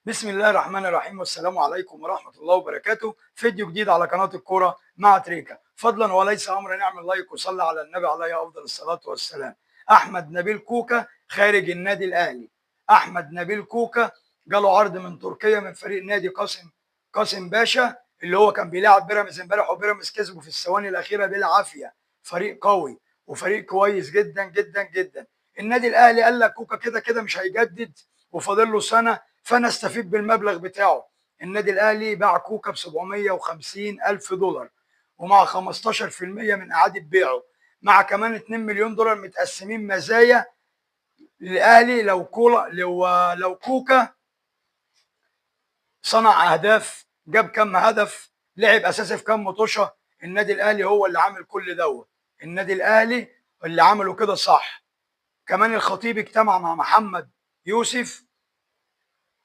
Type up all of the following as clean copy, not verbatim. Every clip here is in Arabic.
بسم الله الرحمن الرحيم والسلام عليكم ورحمة الله وبركاته. فيديو جديد على قناة الكورة مع تريكا. فضلا وليس أمرا نعمل لايك وصلي على النبي عليه أفضل الصلاة والسلام. أحمد نبيل كوكا خارج النادي الأهلي. أحمد نبيل كوكا جاله عرض من تركيا من فريق نادي قاسم باشا اللي هو كان بيلعب بيراميدز امبارح، وبيراميدز كسبه في الثواني الأخيرة بالعافية. فريق قوي وفريق كويس جدا جدا جدا. النادي الأهلي قال لك كوكا كده كده مش هيجدد وفاضل له سنة، فانا استفيد بالمبلغ بتاعه. النادي الاهلي باع كوكا ب 750 الف دولار، ومع 15% من اعاده بيعه، مع كمان 2 مليون دولار متقسمين مزايا للاهلي لو كوكا صنع اهداف، جاب كم هدف، لعب اساسي في كم مطوشه. النادي الاهلي هو اللي عامل كل دوت. النادي الاهلي اللي عمله كده صح. كمان الخطيب اجتمع مع محمد يوسف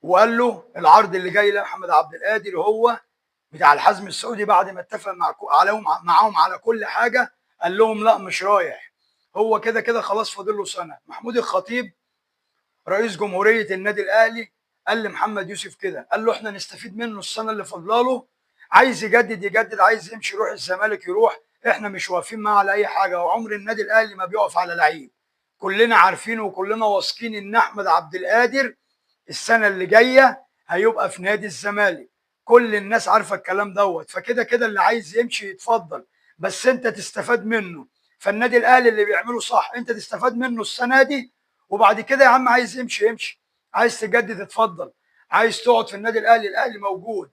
وقال له العرض اللي جاي لاحمد عبد القادر هو بتاع الحزم السعودي، بعد ما اتفق معاهم على كل حاجه. قال لهم لا مش رايح، هو كده كده خلاص فاضل له سنه. محمود الخطيب رئيس جمهوريه النادي الاهلي قال لمحمد يوسف كده، قال له احنا نستفيد منه السنه اللي فاضله له، عايز يجدد يجدد، عايز يمشي يروح الزمالك يروح، احنا مش واقفين معاه على اي حاجه. وعمر النادي الاهلي ما بيقف على لعيب. كلنا عارفين وكلنا واثقين ان احمد عبد القادر السنه اللي جايه هيبقى في نادي الزمالك. كل الناس عارفه الكلام دوت، فكده كده اللي عايز يمشي يتفضل، بس انت تستفاد منه. فالنادي الاهلي اللي بيعمله صح، انت تستفاد منه السنه دي، وبعد كده يا عم عايز يمشي يمشي، عايز تجدد اتفضل، عايز تقعد في النادي الاهلي الاهلي موجود.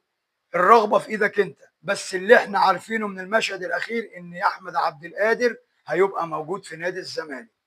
الرغبه في ايدك انت. بس اللي احنا عارفينه من المشهد الاخير ان احمد عبد القادر هيبقى موجود في نادي الزمالك.